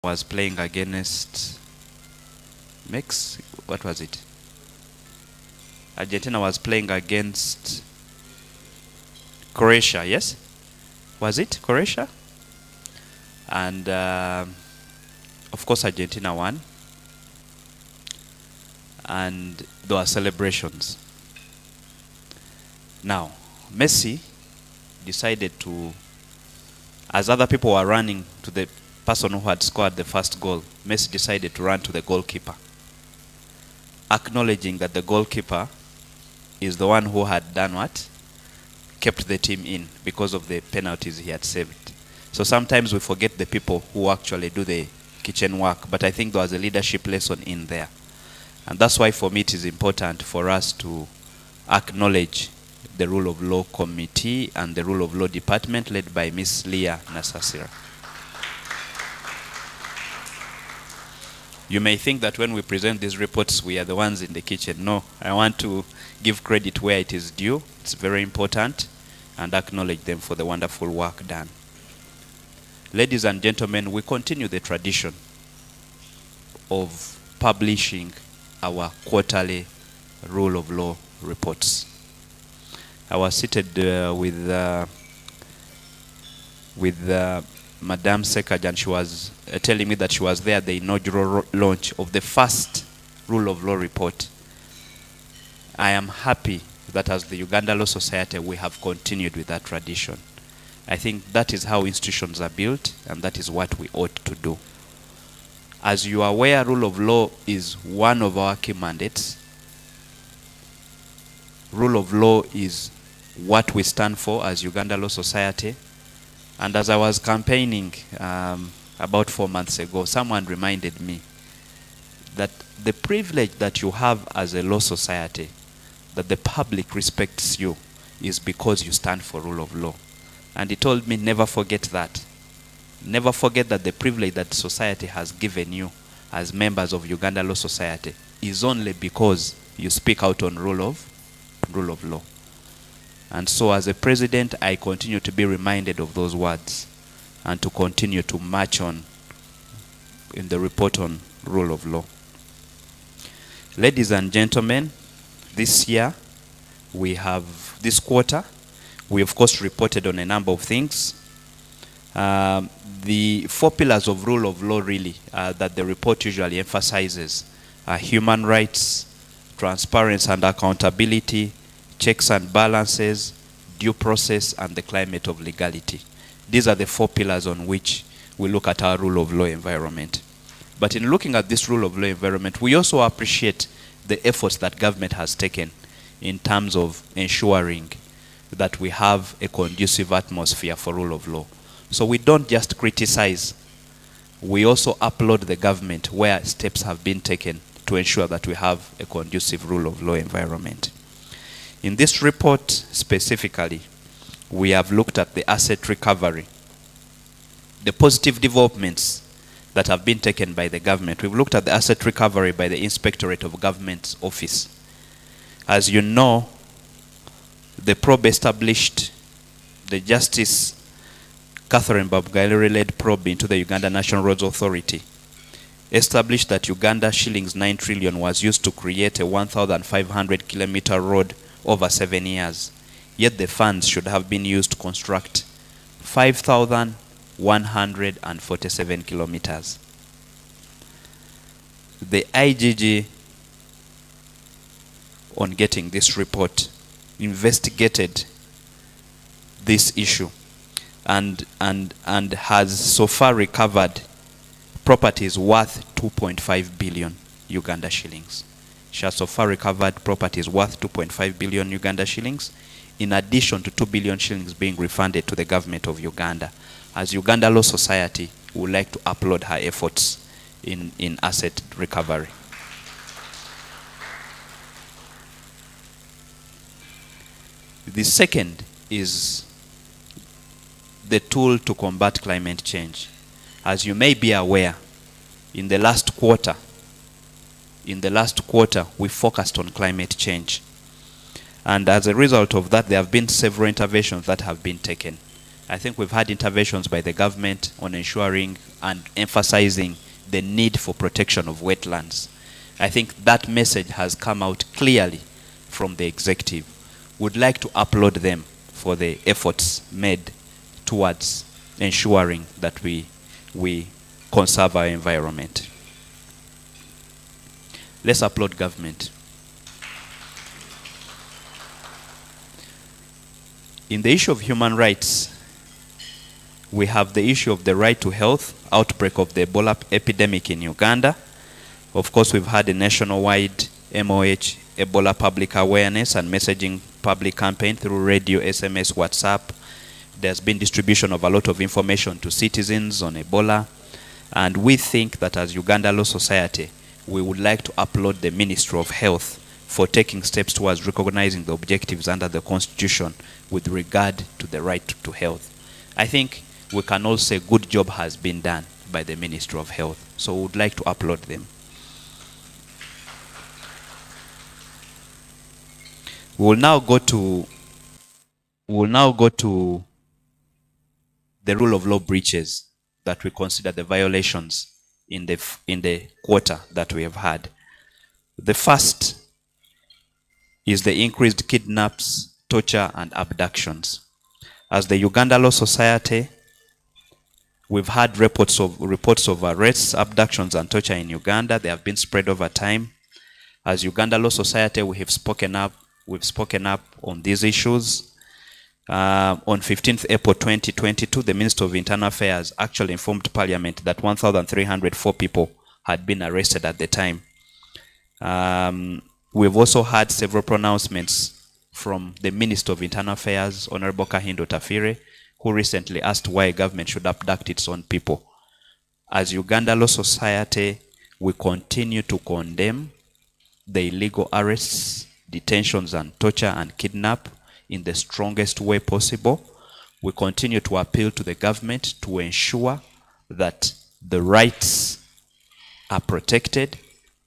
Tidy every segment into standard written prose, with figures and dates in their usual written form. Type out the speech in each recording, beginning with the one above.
was playing against what was it? Argentina was playing against Croatia, yes? Was it Croatia? And of course Argentina won. And there were celebrations. Now, Messi decided to, as other people were running to the person who had scored the first goal, Messi decided to run to the goalkeeper, acknowledging that the goalkeeper is the one who had done what? Kept the team in because of the penalties he had saved. So sometimes we forget the people who actually do the kitchen work, but I think there was a leadership lesson in there. And that's why for me it is important for us to acknowledge the Rule of Law Committee and the Rule of Law Department led by Ms. Leah Nasasira. You may think that when we present these reports, we are the ones in the kitchen. No, I want to give credit where it is due. It's very important, and acknowledge them for the wonderful work done. Ladies and gentlemen, we continue the tradition of publishing our quarterly Rule of Law reports. I was seated with Madame Sekaj, and she was telling me that she was there at the inaugural launch of the first Rule of Law report. I am happy that as the Uganda Law Society, we have continued with that tradition. I think that is how institutions are built, and that is what we ought to do. As you are aware, Rule of Law is one of our key mandates. Rule of Law is what we stand for as Uganda Law Society. And as I was campaigning about 4 months ago, someone reminded me that the privilege that you have as a law society, that the public respects you, is because you stand for rule of law. And he told me, never forget that. Never forget that the privilege that society has given you as members of Uganda Law Society is only because you speak out on rule of law. And so as a president, I continue to be reminded of those words and to continue to march on in the report on rule of law. Ladies and gentlemen, this quarter, we of course reported on a number of things. The 4 pillars of rule of law really that the report usually emphasizes are human rights, transparency and accountability, checks and balances, due process, and the climate of legality. These are the 4 pillars on which we look at our rule of law environment. But in looking at this rule of law environment, we also appreciate the efforts that government has taken in terms of ensuring that we have a conducive atmosphere for rule of law. So we don't just criticize, we also applaud the government where steps have been taken to ensure that we have a conducive rule of law environment. In this report specifically, we have looked at the asset recovery, the positive developments that have been taken by the government. We've looked at the asset recovery by the Inspectorate of Government's Office. As you know, the probe established, the Justice Catherine Babgaile-led probe into the Uganda National Roads Authority established that Uganda shillings 9 trillion was used to create a 1,500 kilometer road over 7 years. Yet the funds should have been used to construct 5,147 kilometers. The IGG, on getting this report, investigated this issue and has so far recovered properties worth 2.5 billion Uganda shillings. She has so far recovered properties worth 2.5 billion Uganda shillings, in addition to 2 billion shillings being refunded to the government of Uganda. As Uganda Law Society, we would like to applaud her efforts in asset recovery. The second is the tool to combat climate change. As you may be aware, in the last quarter, we focused on climate change. And as a result of that, there have been several interventions that have been taken. I think we've had interventions by the government on ensuring and emphasizing the need for protection of wetlands. I think that message has come out clearly from the executive. Would like to applaud them for the efforts made towards ensuring that we conserve our environment. Let's applaud government. In the issue of human rights, we have the issue of the right to health, outbreak of the Ebola epidemic in Uganda. Of course, we've had a nationwide MOH Ebola public awareness and messaging public campaign through radio, SMS, WhatsApp. There's been distribution of a lot of information to citizens on Ebola. And we think that as Uganda Law Society, we would like to applaud the Ministry of Health for taking steps towards recognizing the objectives under the Constitution with regard to the right to health. I think we can all say good job has been done by the Ministry of Health. So we would like to applaud them. We will now go to the rule of law breaches that we consider the violations in the quarter that we have had. The first is the increased kidnaps, torture, and abductions. As the Uganda Law Society, we've had reports of arrests, abductions, and torture in Uganda. They have been spread over time. As Uganda Law Society, we have spoken up. We've spoken up on these issues. On 15th April 2022, the Minister of Internal Affairs actually informed Parliament that 1,304 people had been arrested at the time. We've also had several pronouncements from the Minister of Internal Affairs, Honorable Kahindo Tafire, who recently asked why government should abduct its own people. As Uganda Law Society, we continue to condemn the illegal arrests, detentions, and torture and kidnap in the strongest way possible. We continue to appeal to the government to ensure that the rights are protected.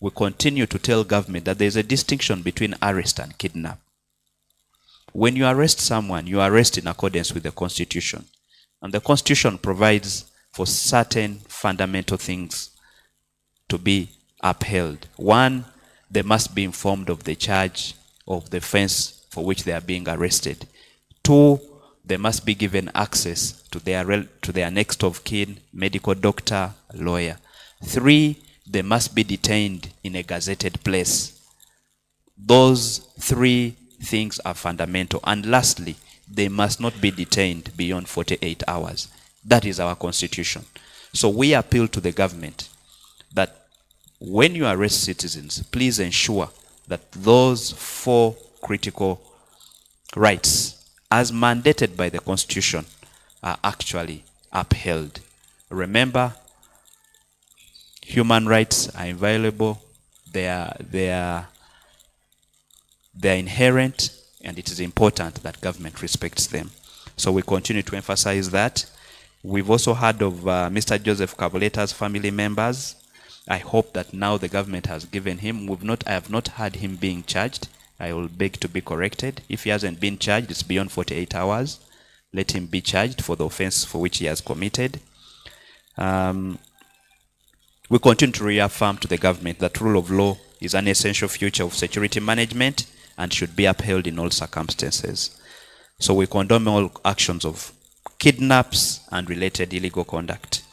We continue to tell government that there is a distinction between arrest and kidnap. When you arrest someone, you arrest in accordance with the Constitution. And the Constitution provides for certain fundamental things to be upheld. One, they must be informed of the charge of the offense for which they are being arrested. Two, they must be given access to their next of kin, medical doctor, lawyer. Three, they must be detained in a gazetted place. Those three things are fundamental. And lastly, they must not be detained beyond 48 hours. That is our Constitution. So we appeal to the government that when you arrest citizens, please ensure that those four critical rights, as mandated by the Constitution, are actually upheld. Remember, human rights are inviolable, they are inherent, and it is important that government respects them. So we continue to emphasize that. We've also heard of Mr. Joseph Kabuleta's family members. I hope that now the government has given him. I have not heard him being charged. I will beg to be corrected. If he hasn't been charged, it's beyond 48 hours. Let him be charged for the offense for which he has committed. We continue to reaffirm to the government that rule of law is an essential feature of security management and should be upheld in all circumstances. So we condemn all actions of kidnaps and related illegal conduct.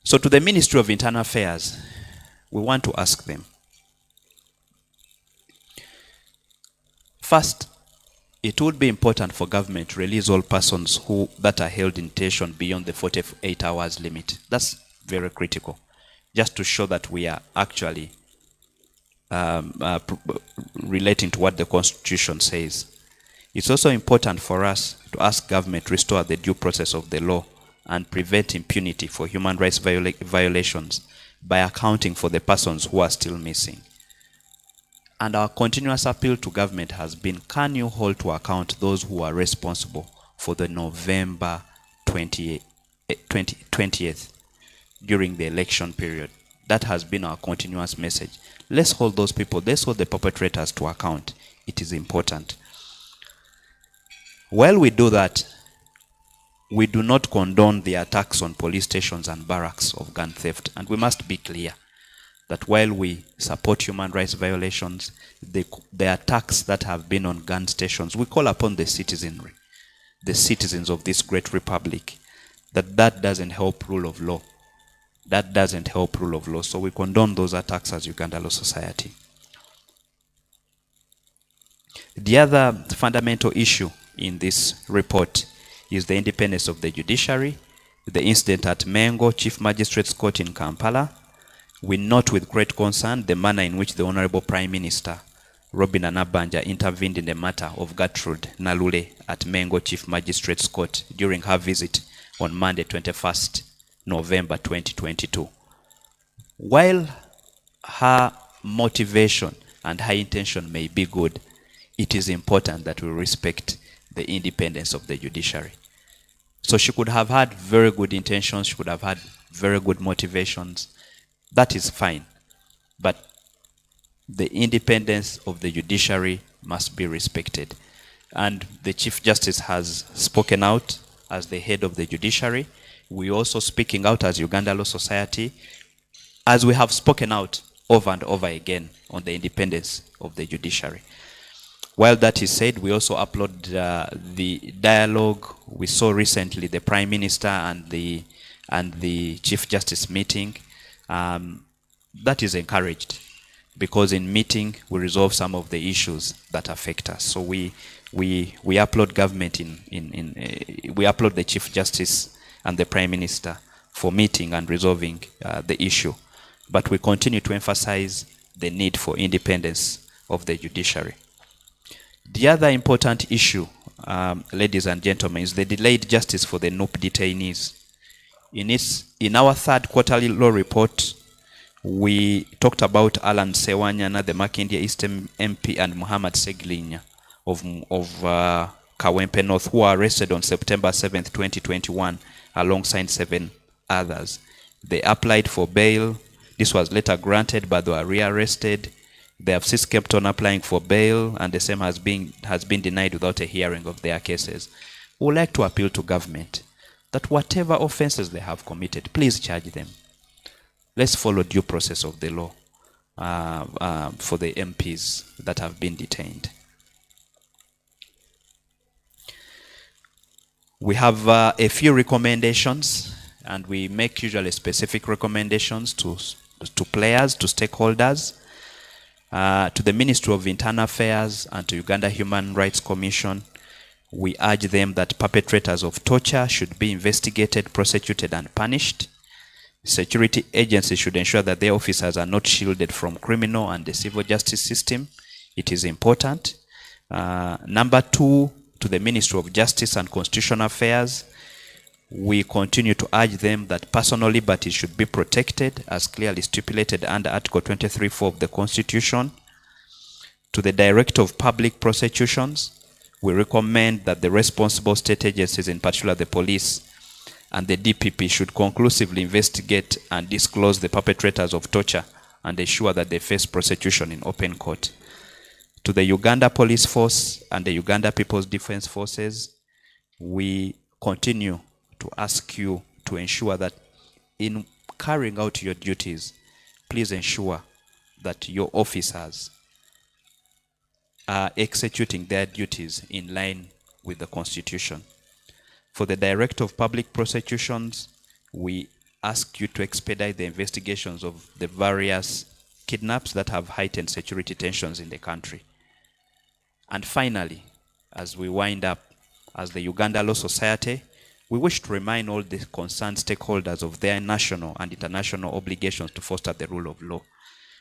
So to the Ministry of Internal Affairs, we want to ask them. First, it would be important for government to release all persons that are held in detention beyond the 48 hours limit. That's very critical, just to show that we are actually relating to what the Constitution says. It's also important for us to ask government to restore the due process of the law and prevent impunity for human rights violations by accounting for the persons who are still missing. And our continuous appeal to government has been, can you hold to account those who are responsible for the November 20th during the election period? That has been our continuous message. Let's hold those people, let's hold the perpetrators to account. It is important. While we do that, We do not condone the attacks on police stations and barracks of gun theft. And we must be clear that while we support human rights violations, the attacks that have been on gun stations, we call upon the citizenry, the citizens of this great republic, that doesn't help rule of law. That doesn't help rule of law. So we condone those attacks as Uganda Law Society. The other fundamental issue in this report is the independence of the judiciary. The incident at Mengo Chief Magistrates Court in Kampala. We note with great concern the manner in which the Honorable Prime Minister Robin Anabanja intervened in the matter of Gertrude Nalule at Mengo Chief Magistrates Court during her visit on Monday 21st November 2022. While her motivation and her intention may be good, it is important that we respect the independence of the judiciary. So she could have had very good intentions, she could have had very good motivations. That is fine. But the independence of the judiciary must be respected. And the Chief Justice has spoken out as the head of the judiciary. We also speaking out as Uganda Law Society, as we have spoken out over and over again on the independence of the judiciary. While that is said, we also upload the dialogue. We saw recently the Prime Minister and the Chief Justice meeting. That is encouraged, because in meeting we resolve some of the issues that affect us. So we upload government we upload the Chief Justice and the Prime Minister for meeting and resolving the issue. But we continue to emphasize the need for independence of the judiciary. The other important issue, ladies and gentlemen, is the delayed justice for the NUP detainees. In our third quarterly law report, we talked about Alan Sewanyana, the Makindye East MP, and Muhammad Seglinya of Kawempe North, who were arrested on September 7th, 2021, alongside 7 others. They applied for bail. This was later granted, but they were rearrested. They have since kept on applying for bail, and the same has been denied without a hearing of their cases. We would like to appeal to government that whatever offenses they have committed, please charge them. Let's follow due process of the law for the MPs that have been detained. We have a few recommendations, and we make usually specific recommendations to players, to stakeholders, to the Ministry of Internal Affairs and to Uganda Human Rights Commission. We urge them that perpetrators of torture should be investigated, prosecuted, and punished. Security agencies should ensure that their officers are not shielded from criminal and the civil justice system. It is important. Number 2, to the Ministry of Justice and Constitutional Affairs, we continue to urge them that personal liberties should be protected as clearly stipulated under Article 23(4) of the Constitution. To the Director of Public Prosecutions, we recommend that the responsible state agencies, in particular the police and the DPP, should conclusively investigate and disclose the perpetrators of torture and ensure that they face prosecution in open court. To the Uganda Police Force and the Uganda People's Defense Forces, we continue to ask you to ensure that in carrying out your duties, please ensure that your officers are executing their duties in line with the Constitution. For the Director of Public Prosecutions, we ask you to expedite the investigations of the various kidnaps that have heightened security tensions in the country. And finally, as we wind up, as the Uganda Law Society, we wish to remind all the concerned stakeholders of their national and international obligations to foster the rule of law,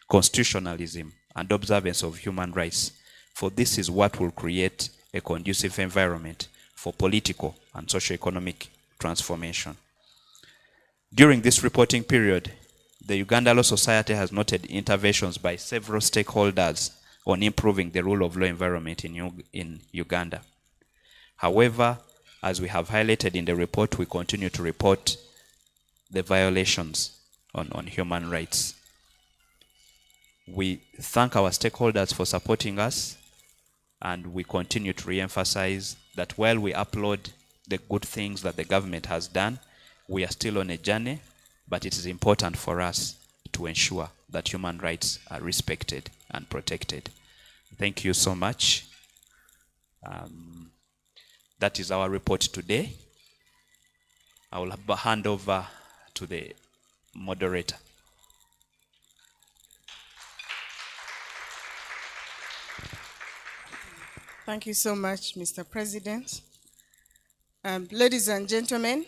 constitutionalism, and observance of human rights, for this is what will create a conducive environment for political and socio-economic transformation. During this reporting period, the Uganda Law Society has noted interventions by several stakeholders on improving the rule of law environment in Uganda. However, as we have highlighted in the report, we continue to report the violations on human rights. We thank our stakeholders for supporting us, and we continue to re-emphasize that while we upload the good things that the government has done. We are still on a journey, but it is important for us to ensure that human rights are respected and protected. Thank you so much. That is our report today. I will hand over to the moderator. Thank you so much, Mr. President. Ladies and gentlemen,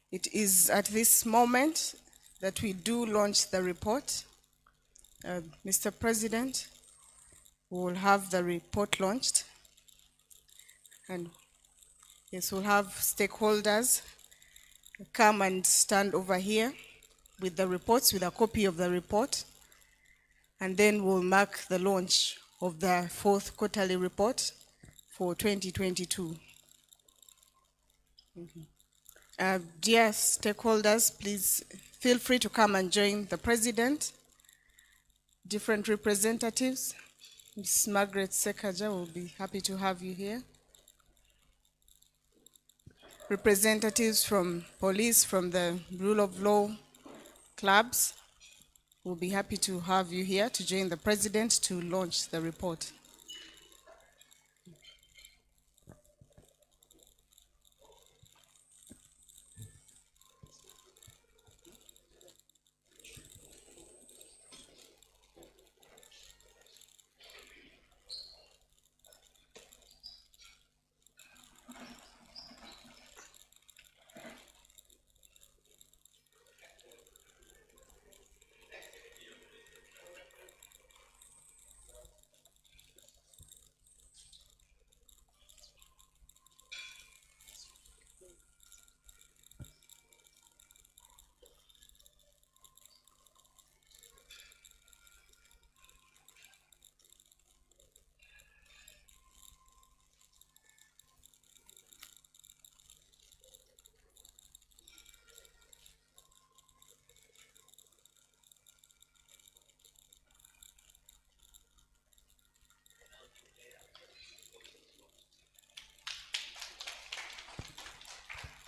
it is at this moment that we do launch the report. Mr. President, we will have the report launched. And yes, we'll have stakeholders come and stand over here with the reports, with a copy of the report. And then we'll mark the launch of the fourth quarterly report for 2022. Dear stakeholders, please feel free to come and join the President, different representatives. Ms. Margaret Sekaja will be happy to have you here. Representatives from police, from the rule of law clubs, will be happy to have you here to join the President to launch the report.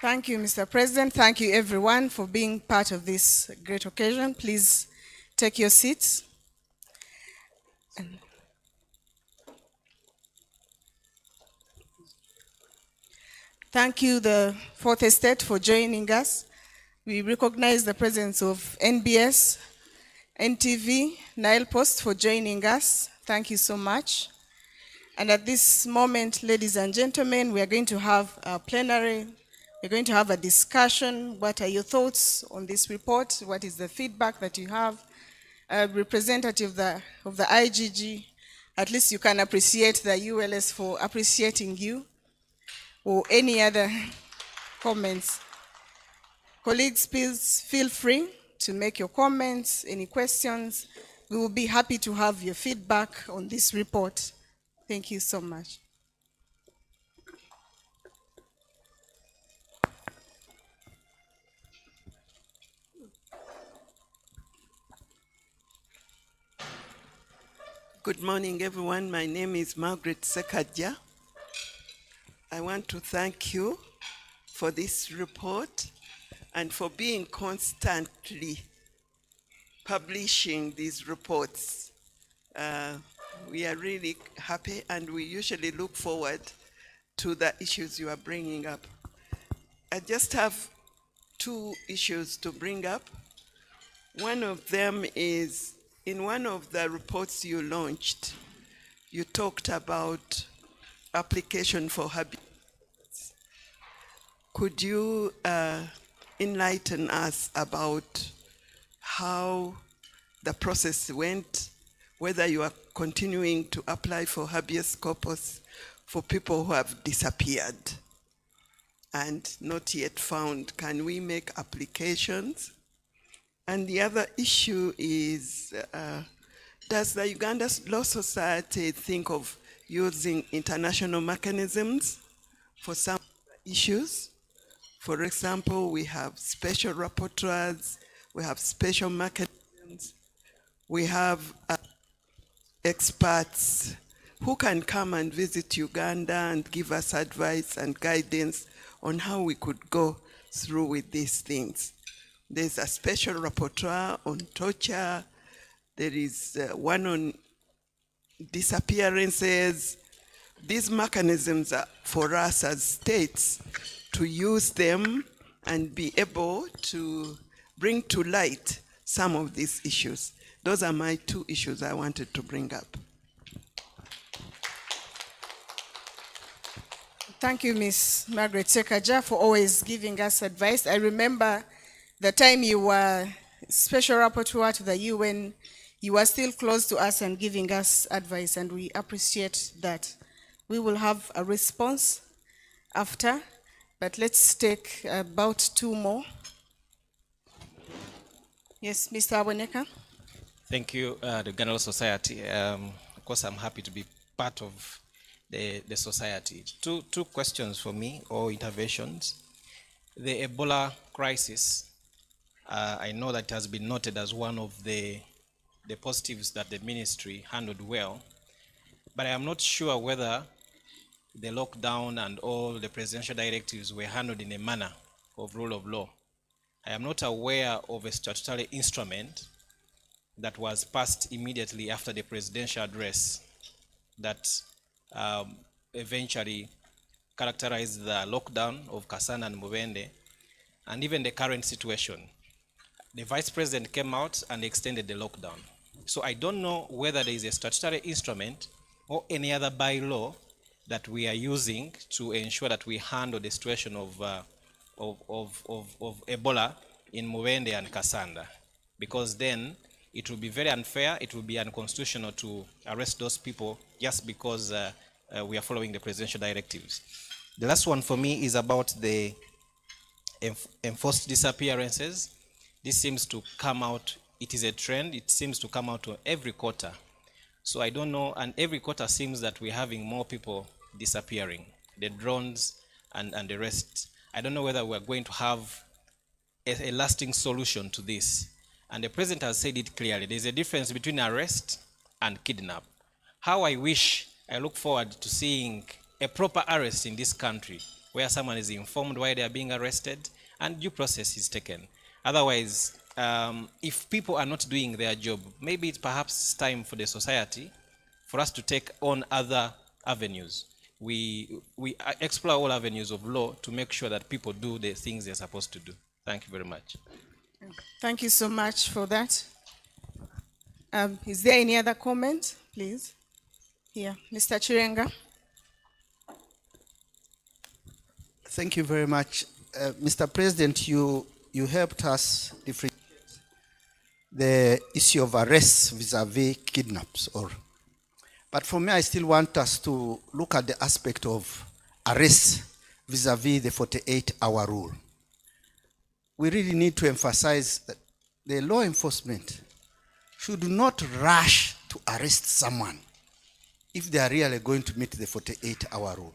Thank you, Mr. President. Thank you, everyone, for being part of this great occasion. Please take your seats. Thank you, the Fourth Estate, for joining us. We recognize the presence of NBS, NTV, Nile Post for joining us. Thank you so much. And at this moment, ladies and gentlemen, we are going to have a plenary. We're going to have a discussion. What are your thoughts on this report? What is the feedback that you have? A representative of the IGG, at least you can appreciate the ULS for appreciating you, or any other comments. Colleagues, please feel free to make your comments, any questions. We will be happy to have your feedback on this report. Thank you so much. Good morning, everyone. My name is Margaret Sekaja. I want to thank you for this report and for being constantly publishing these reports. We are really happy, and we usually look forward to the issues you are bringing up. I just have two issues to bring up. One of them is, in one of the reports you launched, you talked about application for habitats. Could you enlighten us about how the process went, whether you are continuing to apply for habeas corpus for people who have disappeared and not yet found? Can we make applications? And the other issue is, does the Uganda Law Society think of using international mechanisms for some issues? For example, we have special rapporteurs, we have special mechanisms, we have experts who can come and visit Uganda and give us advice and guidance on how we could go through with these things. There's a special rapporteur on torture. There is one on disappearances. These mechanisms are for us as states to use them and be able to bring to light some of these issues. Those are my two issues I wanted to bring up. Thank you, Ms. Margaret Sekaja, for always giving us advice. I remember the time you were Special Rapporteur to the UN, you were still close to us and giving us advice, and we appreciate that. We will have a response after, but let's take about two more. Yes, Mr. Aboneka. Thank you, the General Society. Of course, I'm happy to be part of the society. Two questions for me, or interventions. The Ebola crisis, I know that it has been noted as one of the positives that the ministry handled well, but I am not sure whether the lockdown and all the presidential directives were handled in a manner of rule of law. I am not aware of a statutory instrument that was passed immediately after the presidential address that eventually characterized the lockdown of Kasanda and Mubende, and even the current situation. The vice president came out and extended the lockdown. So I don't know whether there is a statutory instrument or any other bylaw that we are using to ensure that we handle the situation of Ebola in Mubende and Kasanda, because then it will be very unfair, it will be unconstitutional to arrest those people just because we are following the presidential directives. The last one for me is about the enforced disappearances. This seems to come out, it is a trend, it seems to come out every quarter. So I don't know, and every quarter seems that we're having more people disappearing, the drones and the rest. I don't know whether we're going to have a lasting solution to this. And the president has said it clearly. There's a difference between arrest and kidnap. How I look forward to seeing a proper arrest in this country where someone is informed why they are being arrested and due process is taken. Otherwise, if people are not doing their job, maybe it's perhaps time for the society for us to take on other avenues. We explore all avenues of law to make sure that people do the things they're supposed to do. Thank you very much. Thank you so much for that. Is there any other comment, please? Here, Mr. Chirenga. Thank you very much. Mr. President, you helped us differentiate the issue of arrests vis-a-vis kidnaps. But for me, I still want us to look at the aspect of arrests vis-a-vis the 48-hour rule. We really need to emphasize that the law enforcement should not rush to arrest someone if they are really going to meet the 48-hour rule.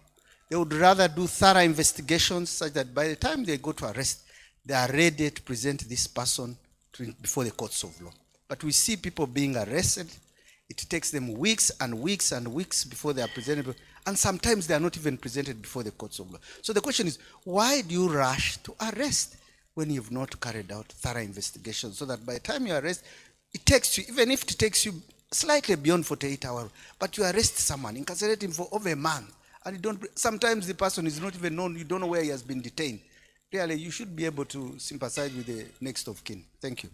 They would rather do thorough investigations such that by the time they go to arrest, they are ready to present this person before the courts of law. But we see people being arrested. It takes them weeks and weeks and weeks before they are presented, and sometimes they are not even presented before the courts of law. So the question is, why do you rush to arrest when you've not carried out thorough investigation, so that by the time you arrest, it takes you, even if it takes you slightly beyond 48 hours, but you arrest someone, incarcerate him for over a month, and you don't, sometimes the person is not even known, you don't know where he has been detained. Really, you should be able to sympathize with the next of kin. Thank you.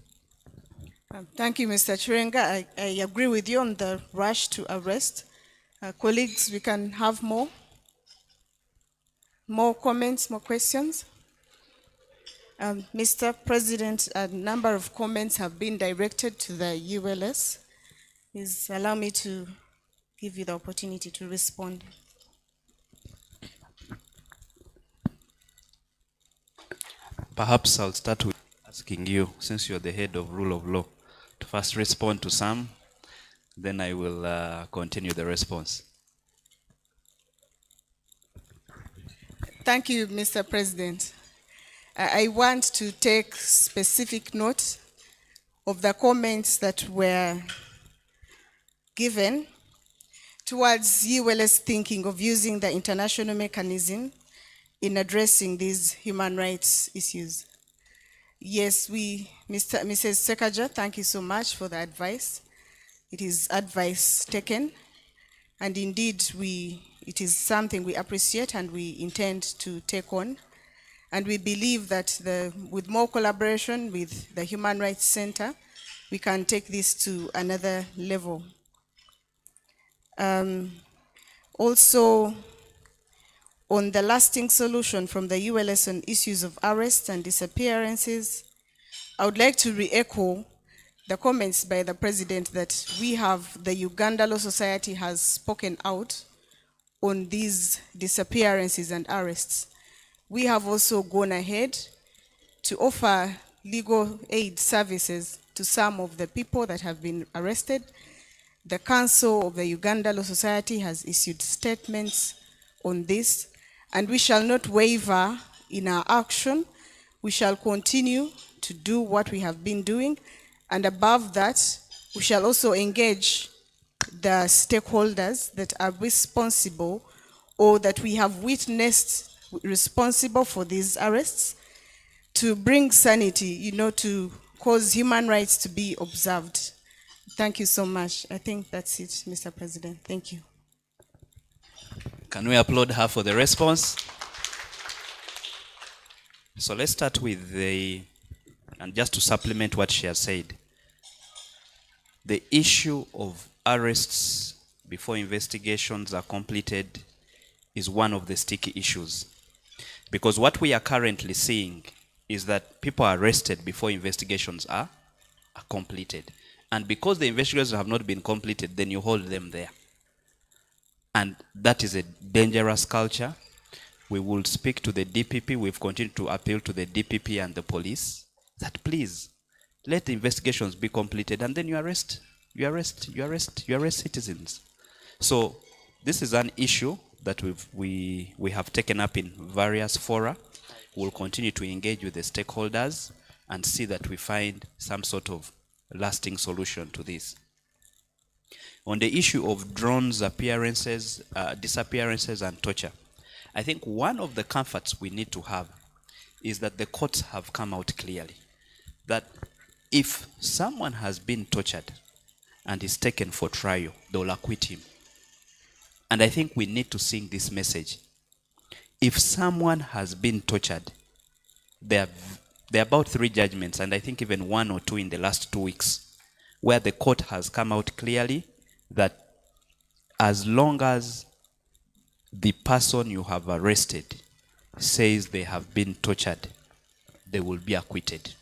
Thank you, Mr. Chirenga. I agree with you on the rush to arrest. Colleagues, we can have more comments, more questions. Mr. President, a number of comments have been directed to the ULS. Please allow me to give you the opportunity to respond. Perhaps I'll start with asking you, since you're the head of rule of law, to first respond to some, then I will continue the response. Thank you, Mr. President. I want to take specific note of the comments that were given towards ULS thinking of using the international mechanism in addressing these human rights issues. Yes, Mrs. Sekaja, thank you so much for the advice. It is advice taken, and indeed it is something we appreciate and we intend to take on. And we believe that with more collaboration with the Human Rights Center, we can take this to another level. Also, on the lasting solution from the ULS on issues of arrests and disappearances, I would like to re-echo the comments by the President that the Uganda Law Society has spoken out on these disappearances and arrests. We have also gone ahead to offer legal aid services to some of the people that have been arrested. The Council of the Uganda Law Society has issued statements on this, and we shall not waver in our action. We shall continue to do what we have been doing, and above that, we shall also engage the stakeholders that are responsible or that we have witnessed responsible for these arrests to bring sanity, to cause human rights to be observed. Thank you so much. I think that's it, Mr. President. Thank you. Can we applaud her for the response? So let's start with and just to supplement what she has said, the issue of arrests before investigations are completed is one of the sticky issues. Because what we are currently seeing is that people are arrested before investigations are completed. And because the investigations have not been completed, then you hold them there. And that is a dangerous culture. We will speak to the DPP. We've continued to appeal to the DPP and the police that please let the investigations be completed and then you arrest citizens. So this is an issue that we have taken up in various fora. We'll continue to engage with the stakeholders and see that we find some sort of lasting solution to this. On the issue of drones disappearances and torture, I think one of the comforts we need to have is that the courts have come out clearly that if someone has been tortured and is taken for trial, they will acquit him. And I think we need to sing this message. If someone has been tortured, there are about 3 judgments, and I think even 1 or 2 in the last 2 weeks, where the court has come out clearly that as long as the person you have arrested says they have been tortured, they will be acquitted.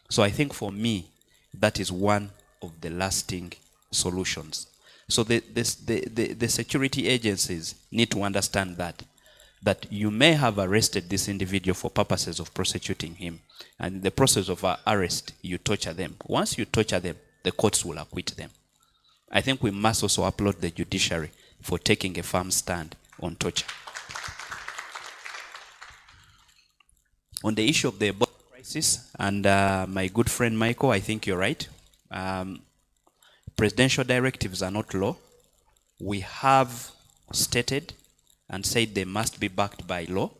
So I think for me, that is one of the lasting solutions. So the security agencies need to understand that you may have arrested this individual for purposes of prosecuting him, and in the process of arrest, you torture them. Once you torture them, the courts will acquit them. I think we must also applaud the judiciary for taking a firm stand on torture. On the issue of the Ebola crisis, and my good friend Michael, I think you're right. Presidential directives are not law. We have stated and said they must be backed by law.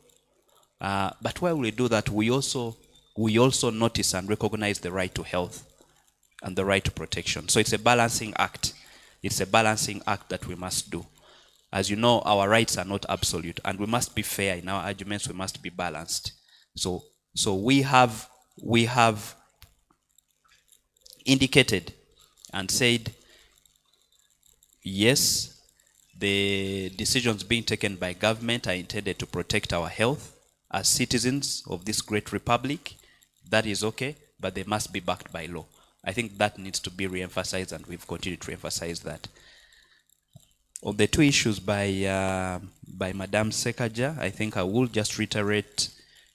But while we do that, we also notice and recognize the right to health and the right to protection. So it's a balancing act. It's a balancing act that we must do. As you know, our rights are not absolute, and we must be fair in our arguments. We must be balanced. So we have indicated and said, yes, the decisions being taken by government are intended to protect our health as citizens of this great republic. That is okay, but they must be backed by law. I think that needs to be re-emphasized, and we've continued to emphasize that. On the 2 issues by Madame Sekaja, I think I will just reiterate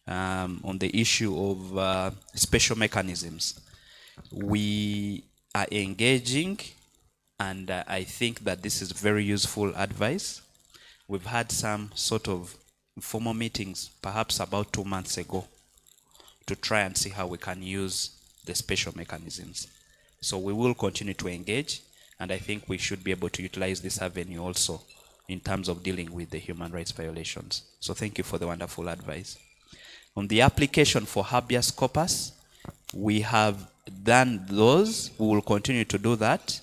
on the issue of special mechanisms. We are engaging, and I think that this is very useful advice. We've had some sort of informal meetings, perhaps about 2 months ago, to try and see how we can use the special mechanisms. So we will continue to engage, and I think we should be able to utilize this avenue also in terms of dealing with the human rights violations. So thank you for the wonderful advice. On the application for habeas corpus, we have done those. We will continue to do that.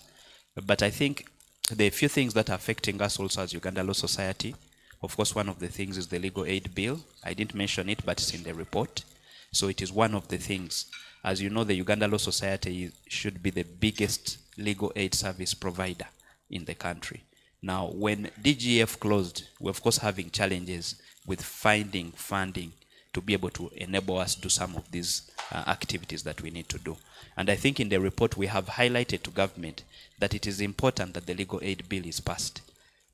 But I think there are a few things that are affecting us also as Uganda Law Society. Of course, one of the things is the legal aid bill. I didn't mention it, but it's in the report. So it is one of the things. As you know, the Uganda Law Society should be the biggest legal aid service provider in the country. Now, when DGF closed, we're of course having challenges with finding funding to be able to enable us to do some of these activities that we need to do. And I think in the report we have highlighted to government that it is important that the legal aid bill is passed.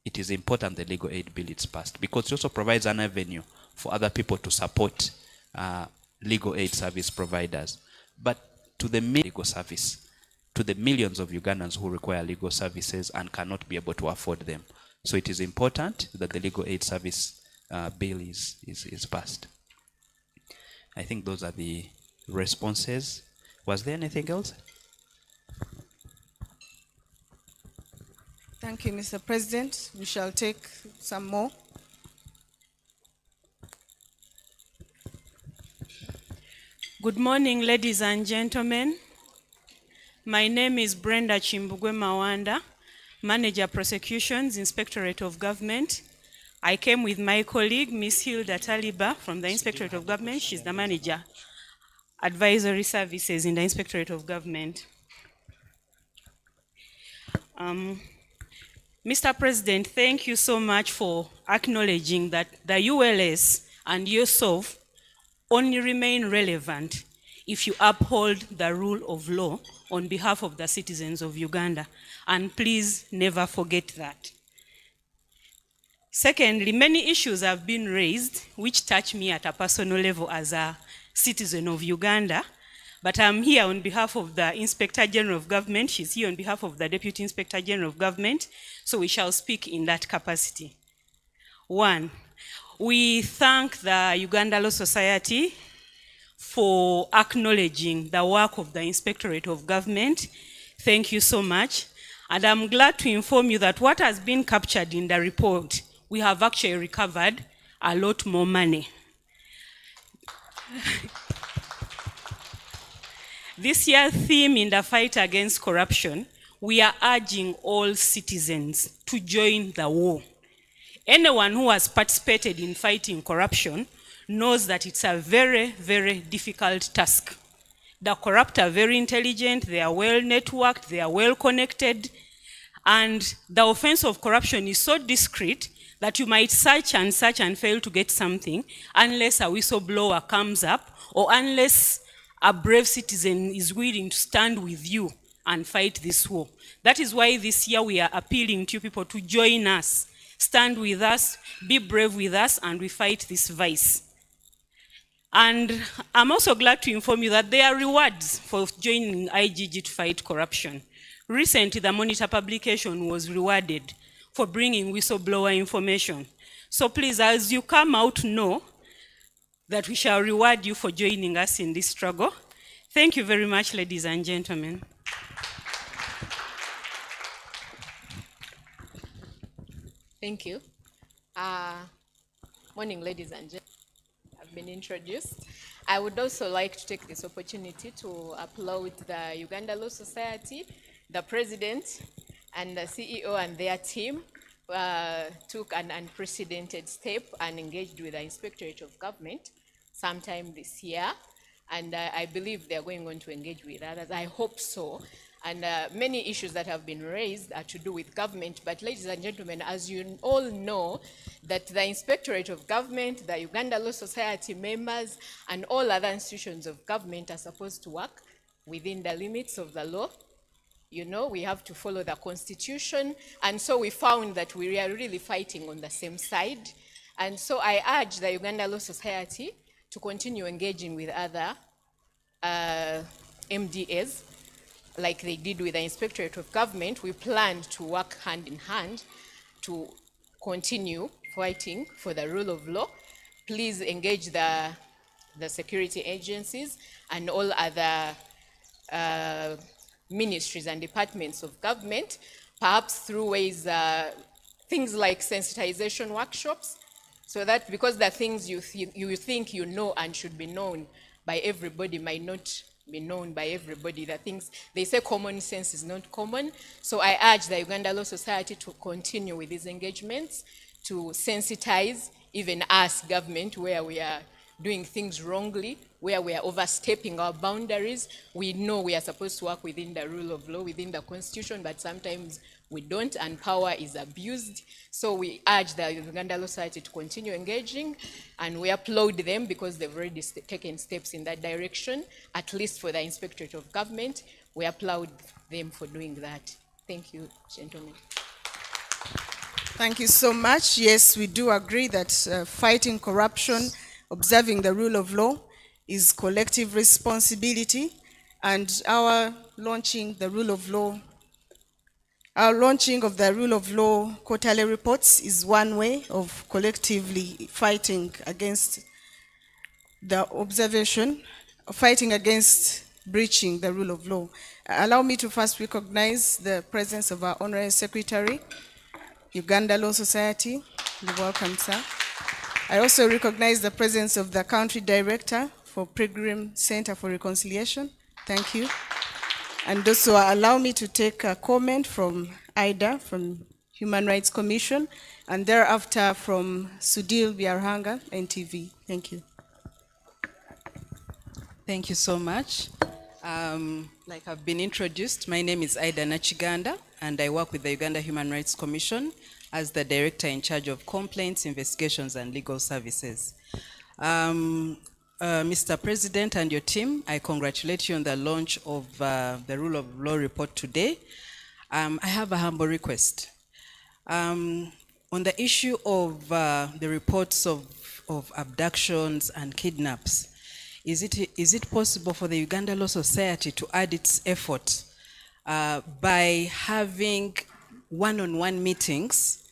It is important the legal aid bill is passed because it also provides an avenue for other people to support legal aid service providers. But to the legal service, to the millions of Ugandans who require legal services and cannot be able to afford them. So it is important that the legal aid service bill is passed. I think those are the responses. Was there anything else? Thank you, Mr. President. We shall take some more. Good morning, ladies and gentlemen. My name is Brenda Chimbugwe Mawanda, Manager Prosecutions, Inspectorate of Government. I came with my colleague, Ms. Hilda Taliba from the Inspectorate of Government. She's the Manager, Advisory Services in the Inspectorate of Government. Mr. President, thank you so much for acknowledging that the ULS and yourself only remain relevant if you uphold the rule of law on behalf of the citizens of Uganda. And please never forget that. Secondly, many issues have been raised which touch me at a personal level as a citizen of Uganda, but I'm here on behalf of the Inspector General of Government. She's here on behalf of the Deputy Inspector General of Government, so we shall speak in that capacity. One, we thank the Uganda Law Society for acknowledging the work of the Inspectorate of Government. Thank you so much. And I'm glad to inform you that what has been captured in the report, we have actually recovered a lot more money. This year's theme in the fight against corruption, we are urging all citizens to join the war. Anyone who has participated in fighting corruption knows that it's a very, very difficult task. The corrupt are very intelligent, they are well networked, they are well connected, and the offense of corruption is so discreet that you might search and fail to get something unless a whistleblower comes up or unless a brave citizen is willing to stand with you and fight this war. That is why this year we are appealing to you people to join us, stand with us, be brave with us, and we fight this vice. And I'm also glad to inform you that there are rewards for joining IGG to fight corruption. Recently, the Monitor publication was rewarded for bringing whistleblower information. So please, as you come out, know that we shall reward you for joining us in this struggle. Thank you very much, ladies and gentlemen. Thank you. Morning, ladies and gentlemen. I've been introduced. I would also like to take this opportunity to applaud the Uganda Law Society, the President, and the CEO and their team took an unprecedented step and engaged with the Inspectorate of Government sometime this year. And I believe they're going on to engage with others. I hope so. And many issues that have been raised are to do with government. But ladies and gentlemen, as you all know, that the Inspectorate of Government, the Uganda Law Society members, and all other institutions of government are supposed to work within the limits of the law. You know, we have to follow the Constitution. And so we found that we are really fighting on the same side. And so I urge the Uganda Law Society to continue engaging with other MDAs, like they did with the Inspectorate of Government. We plan to work hand in hand to continue fighting for the rule of law. Please engage the security agencies and all other ministries and departments of government, perhaps through ways things like sensitization workshops, so that because the things you think you know and should be known by everybody might not be known by everybody. The things, they say common sense is not common. So I urge the Uganda Law Society to continue with these engagements, to sensitize even us, government, where we are doing things wrongly, where we are overstepping our boundaries. We know we are supposed to work within the rule of law, within the constitution, but sometimes we don't, and power is abused. So we urge the Uganda Law Society to continue engaging, and we applaud them because they've already taken steps in that direction, at least for the Inspectorate of Government. We applaud them for doing that. Thank you, gentlemen. Thank you so much. Yes, we do agree that fighting corruption, observing the rule of law is collective responsibility, and our launching of the rule of law quarterly reports is one way of collectively fighting against fighting against breaching the rule of law. Allow me to first recognize the presence of our Honorary Secretary, Uganda Law Society. You're welcome, sir. I also recognize the presence of the Country Director for Pilgrim Center for Reconciliation. Thank you. And also allow me to take a comment from IDA, from Human Rights Commission, and thereafter from Sudhil Biarhanga, NTV. Thank you. Thank you so much. Like I've been introduced, my name is Ida Nachiganda, and I work with the Uganda Human Rights Commission as the Director in charge of complaints, investigations, and legal services. Mr. President and your team, I congratulate you on the launch of the Rule of Law report today. I have a humble request. On the issue of the reports of abductions and kidnaps, is it possible for the Uganda Law Society to add its effort by having one-on-one meetings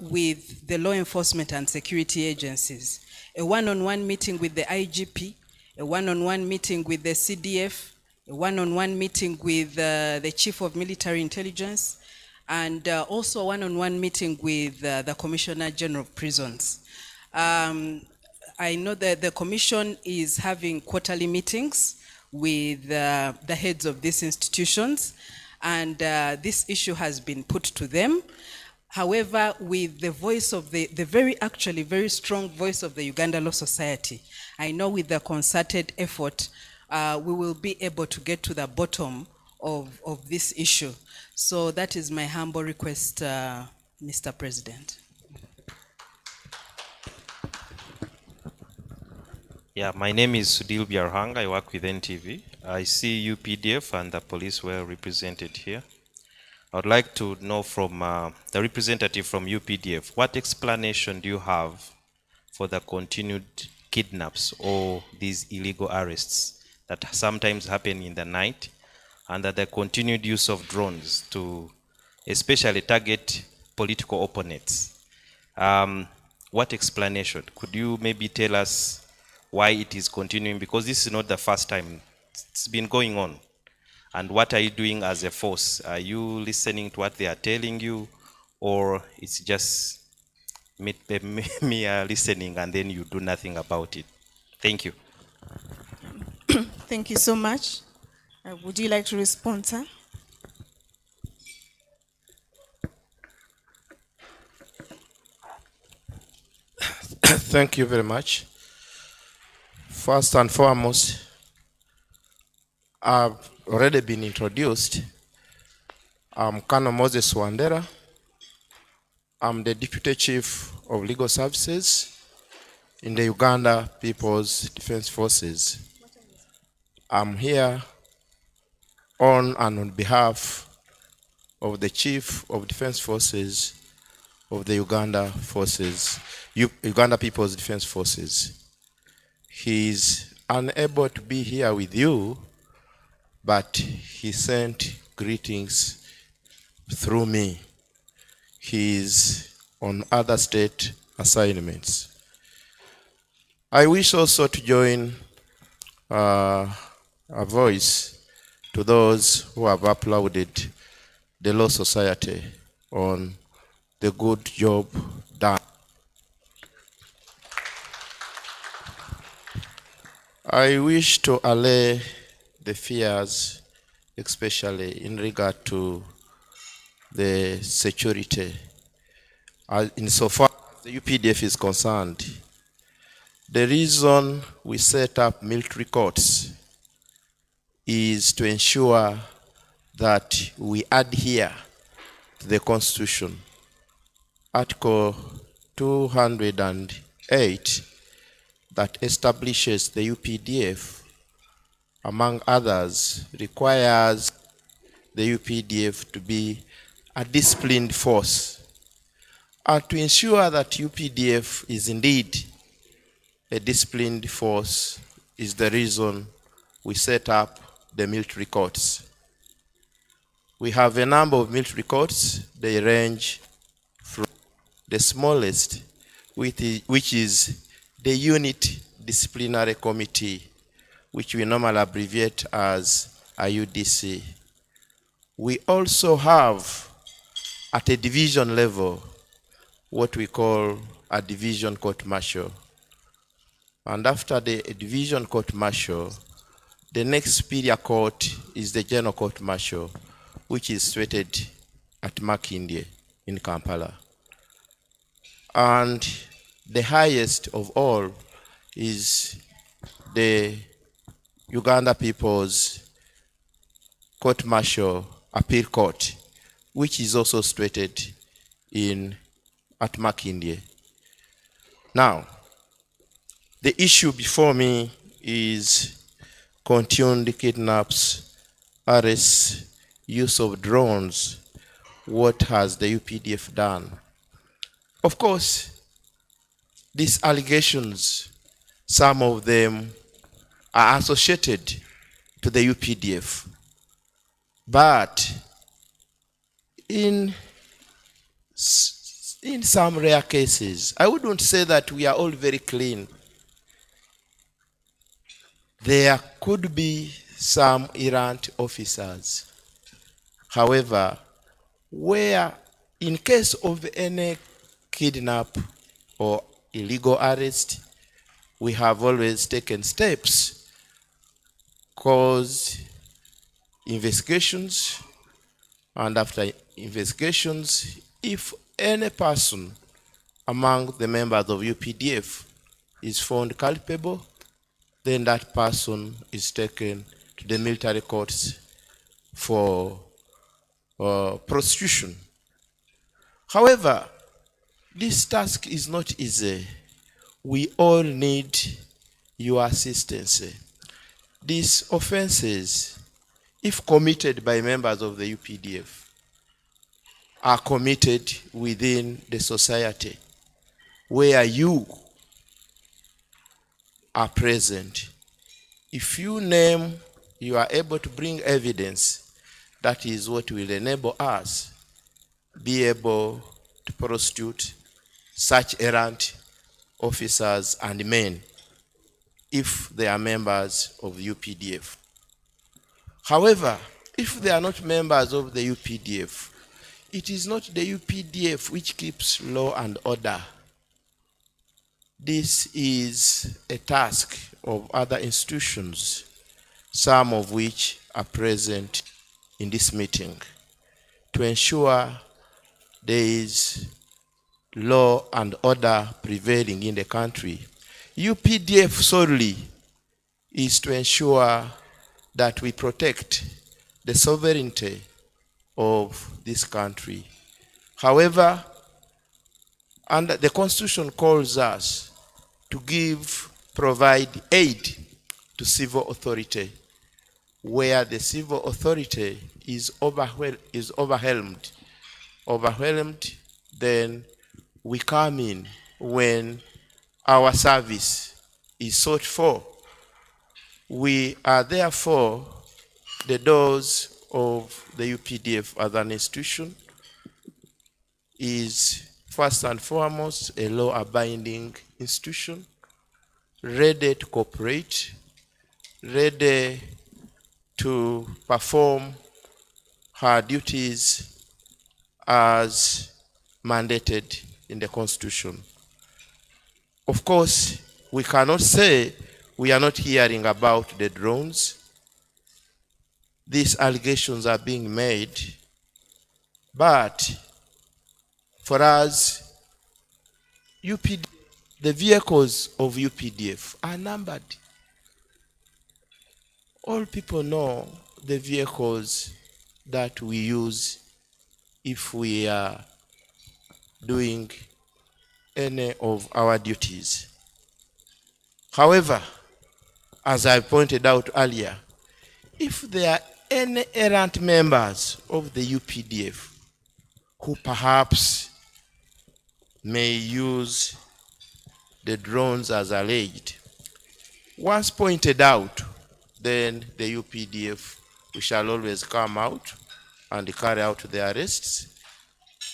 with the law enforcement and security agencies? A one-on-one meeting with the IGP, a one-on-one meeting with the CDF, a one-on-one meeting with the Chief of Military Intelligence, and also a one-on-one meeting with the Commissioner General of Prisons. I know that the Commission is having quarterly meetings with the heads of these institutions, and this issue has been put to them. However, with the voice of the very strong voice of the Uganda Law Society, I know with the concerted effort, we will be able to get to the bottom of this issue. So that is my humble request, Mr. President. Yeah, my name is Sudhil Biarhanga. I work with NTV. I see UPDF and the police were represented here. I would like to know from the representative from UPDF, what explanation do you have for the continued kidnaps or these illegal arrests that sometimes happen in the night, and that the continued use of drones to especially target political opponents? What explanation? Could you maybe tell us why it is continuing? Because this is not the first time. It's been going on. And what are you doing as a force? Are you listening to what they are telling you, or it's just me listening and then you do nothing about it? Thank you. Thank you so much. Would you like to respond, sir? Thank you very much. First and foremost, I've already been introduced. I'm Colonel Moses Wandera. I'm the Deputy Chief of Legal Services in the Uganda People's Defense Forces. I'm here on behalf of the Chief of Defense Forces of the Uganda People's Defense Forces. He's unable to be here with you, but he sent greetings through me. He's on other state assignments. I wish also to join a voice to those who have applauded the Law Society on the good job done. I wish to allay the fears, especially in regard to the security. Insofar as the UPDF is concerned, the reason we set up military courts is to ensure that we adhere to the Constitution. Article 208 that establishes the UPDF, among others, requires the UPDF to be a disciplined force. And to ensure that UPDF is indeed a disciplined force is the reason we set up the military courts. We have a number of military courts. They range from the smallest, which is the Unit Disciplinary Committee, which we normally abbreviate as IUDC. We also have, at a division level, what we call a division court-martial. And after the division court-martial, the next superior court is the general court-martial, which is situated at Makindye in Kampala. And the highest of all is the Uganda People's Court-Martial Appeal Court, which is also situated at Makindye. Now, the issue before me is continued kidnaps, arrests, use of drones. What has the UPDF done? Of course, these allegations, some of them are associated to the UPDF. But in some rare cases, I wouldn't say that we are all very clean. There could be some errant officers. However, where in case of any kidnap or illegal arrest, we have always taken steps, caused investigations, and after investigations, if any person among the members of UPDF is found culpable, then that person is taken to the military courts for prosecution. However, this task is not easy. We all need your assistance. These offenses, if committed by members of the UPDF, are committed within the society where you are present. If you are able to bring evidence, that is what will enable us be able to prosecute such errant officers and men if they are members of the UPDF. However, if they are not members of the UPDF, it is not the UPDF which keeps law and order. This is a task of other institutions, some of which are present in this meeting, to ensure there is law and order prevailing in the country. UPDF solely is to ensure that we protect the sovereignty of this country. However, and the Constitution calls us to provide aid to civil authority, where the civil authority is overwhelmed, then we come in when our service is sought for. We are therefore the doors of the UPDF as an institution is first and foremost a law-abiding institution, ready to cooperate, ready to perform her duties as mandated in the Constitution. Of course, we cannot say we are not hearing about the drones. These allegations are being made, but for us, the vehicles of UPDF are numbered. All people know the vehicles that we use if we are doing any of our duties. However, as I pointed out earlier, if there are any errant members of the UPDF who perhaps may use the drones as alleged, once pointed out, then the UPDF, we shall always come out and carry out the arrests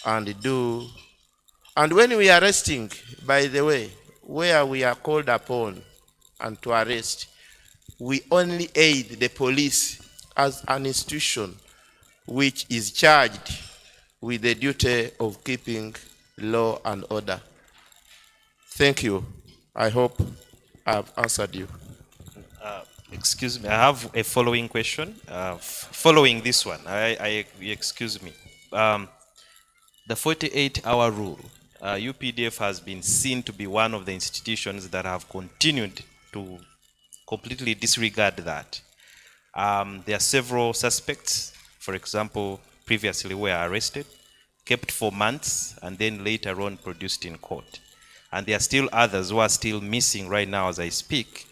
and do. And when we are arresting, by the way, where we are called upon and to arrest, we only aid the police as an institution which is charged with the duty of keeping law and order. Thank you. I hope I've answered you. Excuse me, I have a following question. Following this one, excuse me. The 48-hour rule, UPDF has been seen to be one of the institutions that have continued to completely disregard that. There are several suspects, for example, previously were arrested, kept for months, and then later on produced in court. And there are still others who are still missing right now as I speak,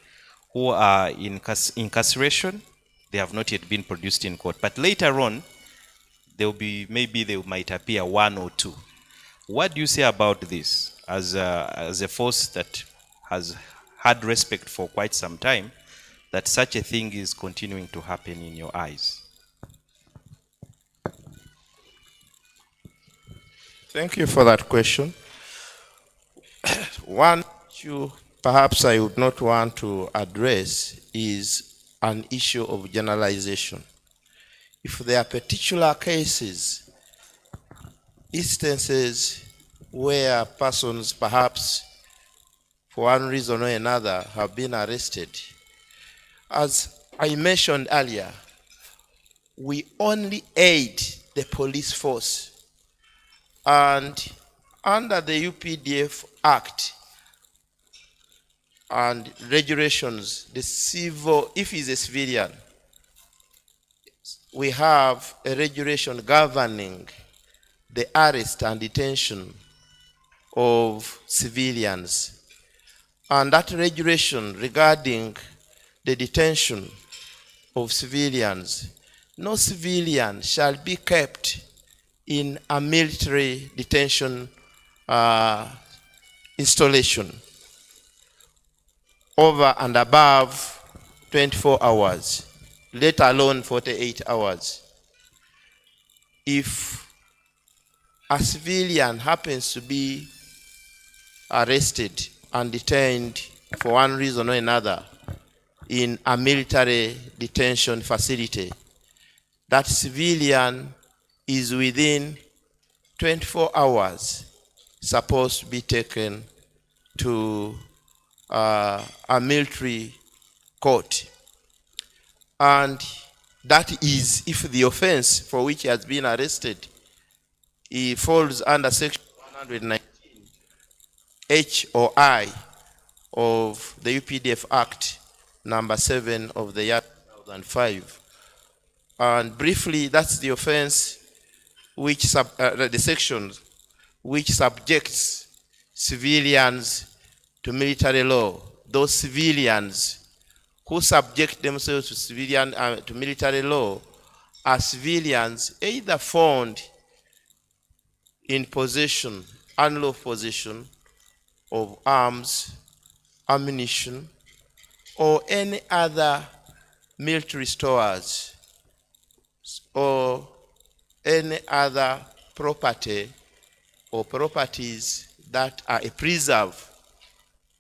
who are in incarceration. They have not yet been produced in court. But later on, there will be, maybe they might appear one or two. What do you say about this as a force that has had respect for quite some time, that such a thing is continuing to happen in your eyes? Thank you for that question. One issue perhaps I would not want to address is an issue of generalization. If there are particular cases, instances where persons perhaps for one reason or another have been arrested, as I mentioned earlier, we only aid the police force. And under the UPDF Act and regulations, the civil, if he's a civilian, we have a regulation governing the arrest and detention of civilians. And that regulation regarding the detention of civilians, no civilian shall be kept in a military detention installation over and above 24 hours, let alone 48 hours. If a civilian happens to be arrested and detained for one reason or another in a military detention facility, that civilian is within 24 hours supposed to be taken to a military court. And that is if the offense for which he has been arrested, he falls under section 119 H or I of the UPDF Act number 7 of the year 2005. And briefly, that's the offense which the section which subjects civilians to military law. Those civilians who subject themselves to military law are civilians either found in possession, unlawful possession of arms, ammunition, or any other military stores, or any other property or properties that are a preserve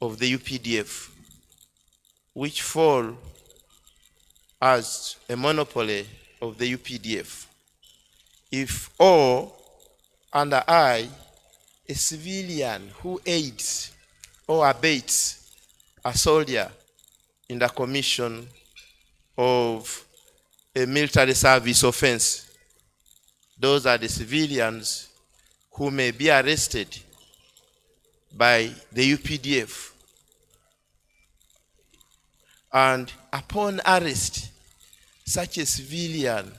of the UPDF, which fall as a monopoly of the UPDF. If O under I a civilian who aids or abates a soldier in the commission of a military service offense. Those are the civilians who may be arrested by the UPDF. And upon arrest, such a civilian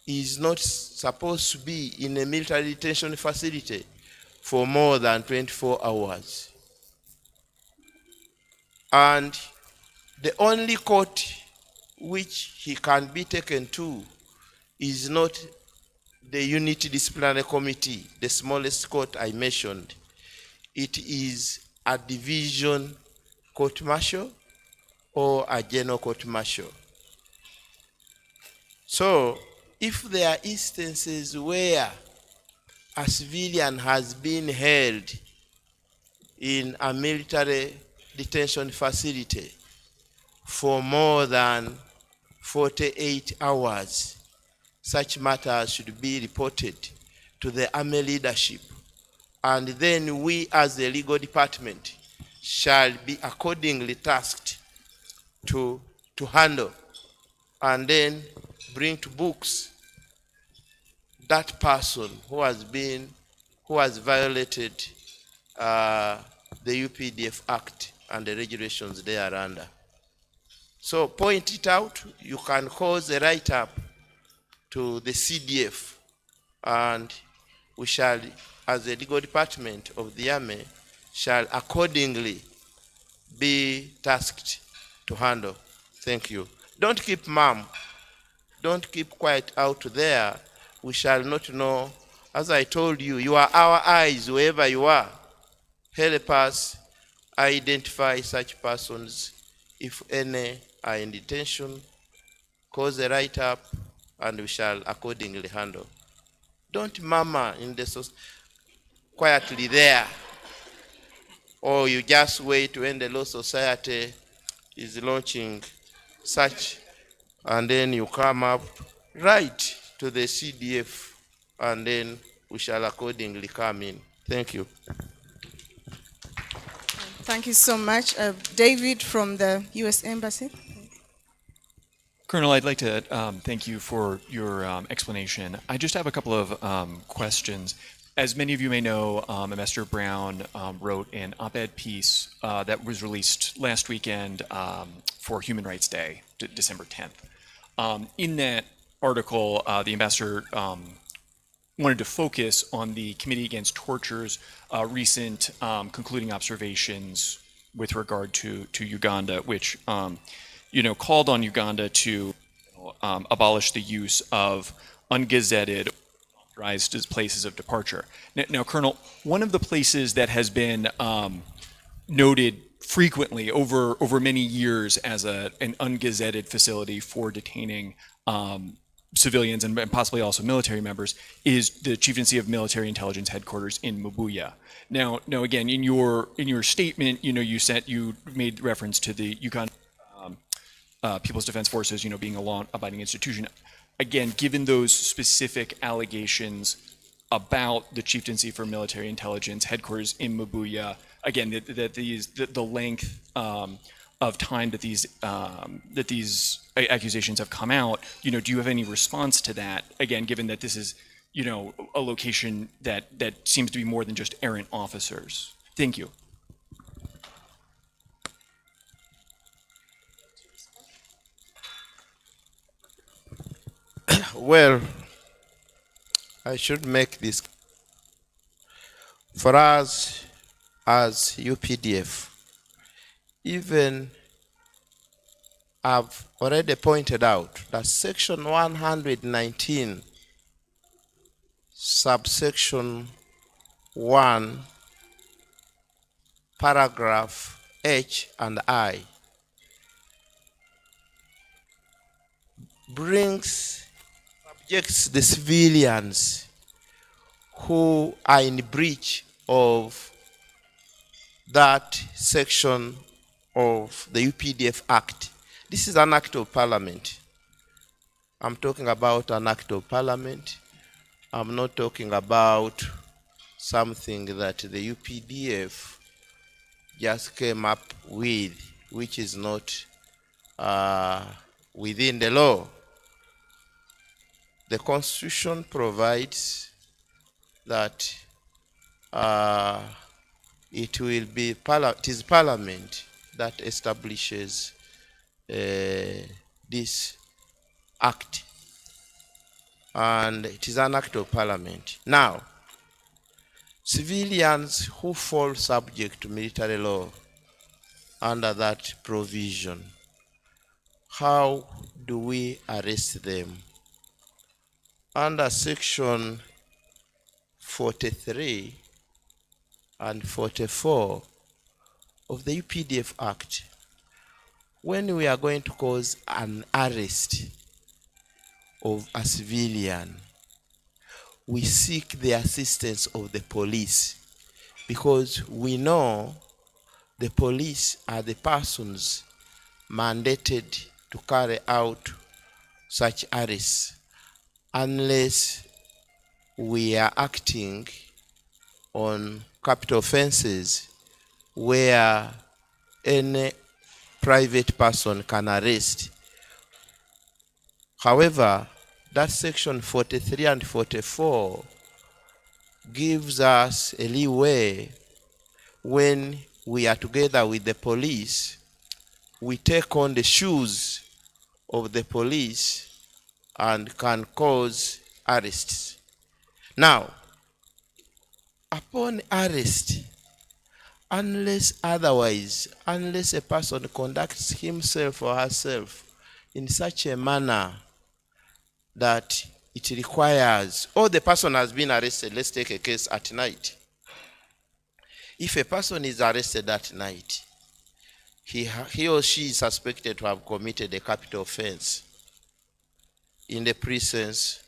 is not supposed to be in a military detention facility for more than 24 hours. And the only court which he can be taken to is not the Unity Disciplinary Committee, the smallest court I mentioned. It is a division court-martial or a general court-martial. So, if there are instances where a civilian has been held in a military detention facility for more than 48 hours, such matters should be reported to the army leadership, and then we as the legal department shall be accordingly tasked to handle and then bring to books that person who has violated the UPDF Act and the regulations thereunder. So point it out. You can cause a write-up to the CDF, and we shall, as the legal department of the Army, shall accordingly be tasked to handle. Thank you. Don't keep mum. Don't keep quiet out there. We shall not know. As I told you, you are our eyes wherever you are. Help us identify such persons, if any are in detention, cause a write-up, and we shall accordingly handle. Don't murmur in the quietly there, or you just wait when the Law Society is launching such, and then you come up right to the CDF, and then we shall accordingly come in. Thank you. Thank you so much. David from the U.S. Embassy. Colonel, I'd like to thank you for your explanation. I just have a couple of questions. As many of you may know, Ambassador Brown wrote an op-ed piece that was released last weekend for Human Rights Day, December 10th. In that article, the ambassador wanted to focus on the Committee Against Torture's recent concluding observations with regard to Uganda, which called on Uganda to abolish the use of ungazetted authorized places of departure. Now, Colonel, one of the places that has been noted frequently over many years as an ungazetted facility for detaining civilians and possibly also military members is the Chieftaincy of Military Intelligence Headquarters in Mabuya. Now again, in your statement, you made reference to the Uganda People's Defense Forces, being a law-abiding institution. Again, given those specific allegations about the Chieftaincy for Military Intelligence Headquarters in Mabuya, again, the length of time that these accusations have come out, do you have any response to that? Again, given that this is, a location that seems to be more than just errant officers. Thank you. Well, I should make this. For us as UPDF, even I've already pointed out that section 119, subsection 1, paragraph H and I, subjects the civilians who are in breach of that section of the UPDF Act. This is an act of parliament. I'm talking about an act of parliament. I'm not talking about something that the UPDF just came up with, which is not within the law. The Constitution provides that it is Parliament that establishes this act, and it is an act of Parliament. Now, civilians who fall subject to military law under that provision, how do we arrest them? Under section 43 and 44 of the UPDF Act, when we are going to cause an arrest of a civilian, we seek the assistance of the police, because we know the police are the persons mandated to carry out such arrests, unless we are acting on capital offenses where any private person can arrest. However, that section 43 and 44 gives us a leeway. When we are together with the police, we take on the shoes of the police and can cause arrests. Now, upon arrest, unless a person conducts himself or herself in such a manner that it requires, or the person has been arrested, let's take a case at night. If a person is arrested at night, he or she is suspected to have committed a capital offense in the presence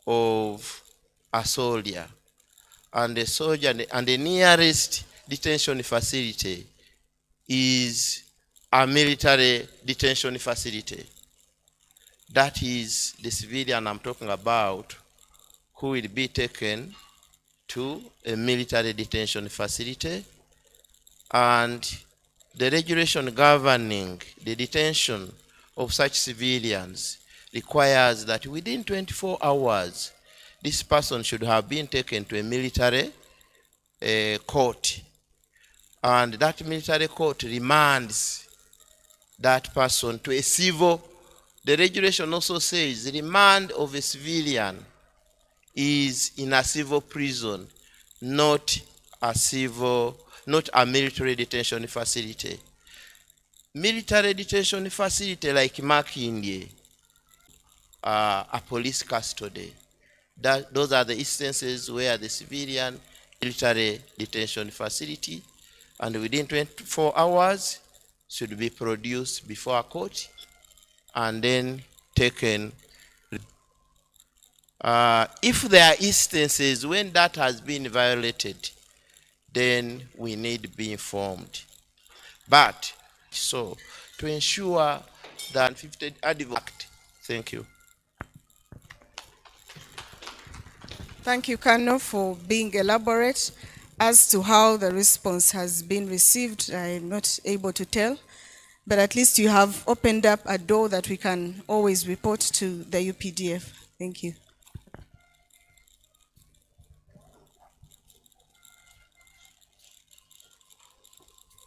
of a soldier, and the nearest detention facility is a military detention facility. That is the civilian I'm talking about, who will be taken to a military detention facility, and the regulation governing the detention of such civilians requires that within 24 hours, this person should have been taken to a military court, and that military court remands that person to a civil. The regulation also says the remand of a civilian is in a civil prison, not a military detention facility. Military detention facility like Makindye, a police custody. Those are the instances where the civilian military detention facility, and within 24 hours should be produced before a court and then taken. If there are instances when that has been violated, then we need to be informed. But so to ensure that 50 Act. Thank you. Thank you, Kano, for being elaborate. As to how the response has been received, I'm not able to tell, but at least you have opened up a door that we can always report to the UPDF. Thank you.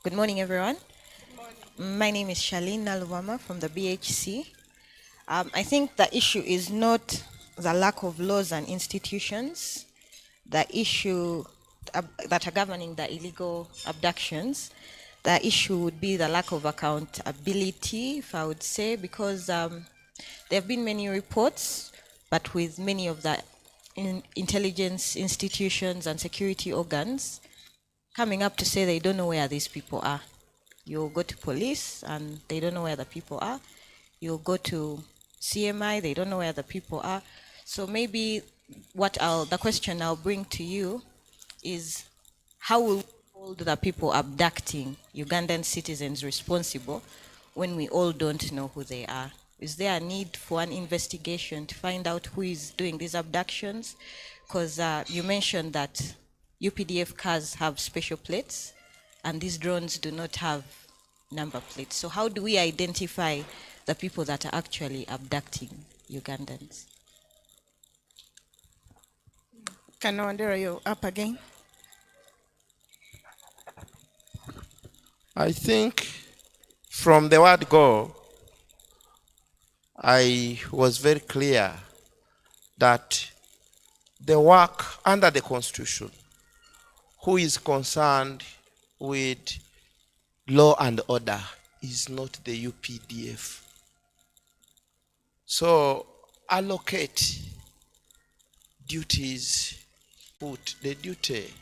Good morning, everyone. Good morning. My name is Charlene Naluvama from the BHC. I think the issue is not the lack of laws and institutions. The issue that are governing the illegal abductions, the issue would be the lack of accountability, if I would say, because there have been many reports, but with many of the intelligence institutions and security organs coming up to say they don't know where these people are. You'll go to police and they don't know where the people are. You'll go to CMI, they don't know where the people are. So maybe the question I'll bring to you is, how will we hold the people abducting Ugandan citizens responsible when we all don't know who they are? Is there a need for an investigation to find out who is doing these abductions? Because you mentioned that UPDF cars have special plates, and these drones do not have number plates. So how do we identify the people that are actually abducting Ugandans? Kanawandera, you're up again. I think from the word go, I was very clear that the work under the Constitution, who is concerned with law and order, is not the UPDF. So allocate duties, put the duty